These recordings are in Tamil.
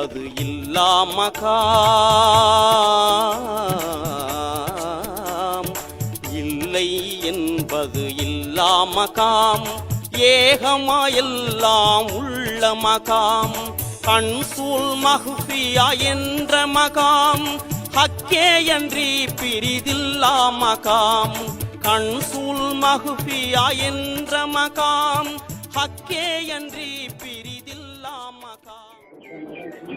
என்பது இல்லாமகாம், இல்லை என்பது இல்லாமகாம், ஏகமாயெல்லாம் உள்ள மகாம், கண்சூல் மஹ்ஃபியா என்ற மகாம், ஹக்கே அன்றி பிரிதில்லா மகாம், கண்சூல் மஹ்ஃபியா என்ற மகாம், ஹக்கே அன்றி பிரிதில்லா மகாம்.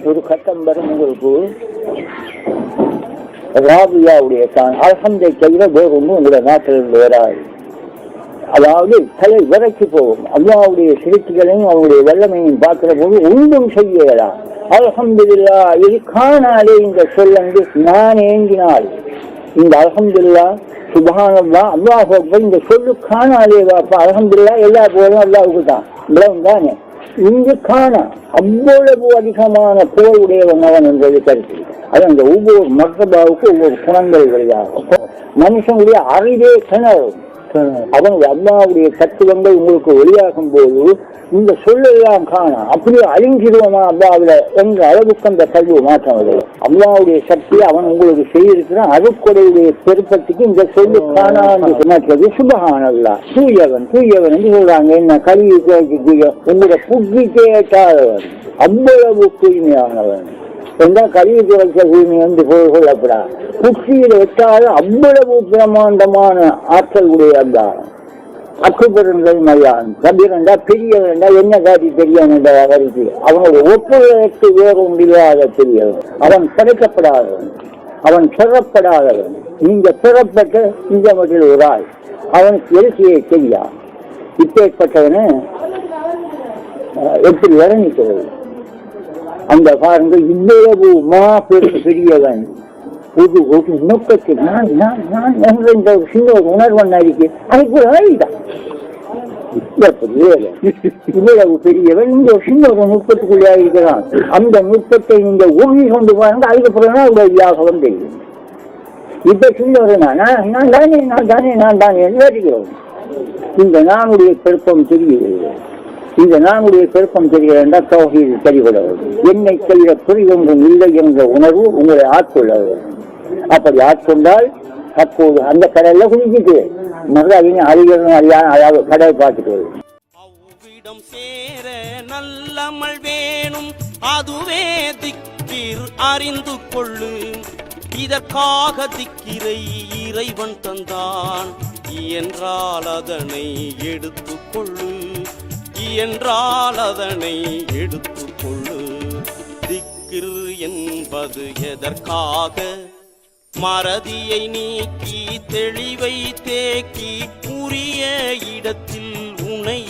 ஒரு கட்டம் வரும் உங்களுக்கு ராபியாவுடைய அல்ஹம்தை தவிர வேறு ஒன்றும் உங்களுடைய நாட்டில் இருந்து வராது. அதாவது தலை விரைச்சி போகும். அல்லாஹ்வுடைய சிறுத்திகளையும் அவருடைய வல்லமையும் பார்க்கிற போது ஒன்றும் செய்யலாம். அல்ஹம்துலில்லாஹ் இது காணாலே இந்த சொல்லந்து நான் ஏங்கினால் இந்த அல்ஹம்துலில்லாஹ் சுப்ஹானல்லாஹ் அல்லாஹு அக்பர் இந்த சொல்லு காணாலே வாப்பா. அல்ஹம்துலில்லாஹ் எல்லா போதும் அல்லாஹ்வுக்கு தான். இவ்வளவு தானே இங்கு காண அவ்வளவு அதிகமான போர் உடையவன் அவன் என்பது கருத்து. அது அந்த ஒவ்வொரு மர்தபாவுக்கு ஒவ்வொரு குணங்கள் வழியாக மனுஷனுடைய அறிவே கிணறும். அவனுடைய அல்லாவுடைய தத்துவங்கள் உங்களுக்கு வெளியாகும் போது இந்த சொல்லெல்லாம் காண அப்படியே அழிஞ்சிருவோமா அல்லாவில என்ற அளவுக்கு அந்த கல்வி மாற்றம் வருது. அல்லாவுடைய சக்தி அவன் உங்களுக்கு செய்திருக்கிறான். அருக்குறையுடைய பெருப்பத்துக்கு இந்த சொல்லு காணான்னு மாற்றது. சுபஹானல்லாஹ் தூயவன் தூயவன் என்று சொல்றாங்க. என்ன கல்வி உங்களுடைய புத்தி கேட்டாதவன் அவ்வளவு தூய்மையானவன். கல்வி துறைக்க தூய்மை என்று கொள்ளப்படா. புத்தியில் வச்சாலும் அவ்வளவு பிரமாண்டமான ஆற்றல் உடைய தான். அக்குபெருங்கள் மையான் கபீரண்டா பெரியவன்டா என்ன காட்டி பெரியவன் என்ற கருத்து அவனுடைய ஒப்புதலுக்கு வேறு ஒன்றில்லாத பெரியவன். அவன் படைக்கப்படாதவன், அவன் சிறப்படாதவன். நீங்க சிறப்பட்ட இந்த மட்டில் ஒரு ஆள் அவனுக்கு எழுச்சியை தெரியா. இப்பேற்பட்டவனை எப்படி வர்ணிக்கிறது? அந்த பாருங்கள் இவ்வளவு பெரும் பெரியவன் ஒரு ஒரு நோக்கத்தில் நான் நான் நான் என்ற இந்த சின்ன ஒரு உணர்வன் இருக்கு. அதுக்கு ஒரு ஆயுதான் இவ்வளவு பெரியவன் இந்த சின்ன ஒரு நுட்பத்துக்குள்ளே இருக்கிறான். அந்த நுட்பத்தை நீங்க உறுதி கொண்டு பாருங்க. அதுக்கப்புறம் தான் உதவியாகவும் தெரியும். இப்ப சின்னவரனா நான் தானே நான் தானே நான் தானே நினைக்கிறோம். இந்த நானுடைய பெருப்பம் தெரிகிறது. இந்த நானுடைய பெருப்பம் தெரிகிறதா தௌஹீத் தெரிகிறது. என்னை தவிர புரிவொன்றும் இல்லை என்ற உணர்வு உங்களை ஆட்கொள்ளது. அப்படி ஆட்கொண்டால் அப்போது அந்த கடல்ல குளிக்கிட்டு மறுபடியும் அழிகிறதும் அழியாது கடலை பார்த்துட்டு வருது. அவ்விடம் சேர நல்லமல் வேணும் அதுவே திக்கிர் அறிந்து கொள்ளு. இதற்காக திக்கிரை இறைவன் தந்தான் என்றால் அதனை எடுத்துக்கொள்ளு. என்றால் அதனை எடுத்துக்கொள்ளு. திக்ர் என்பது எதற்காக? மறதியை நீக்கி தெளிவை தேக்கி உரிய இடத்தில் உன்னை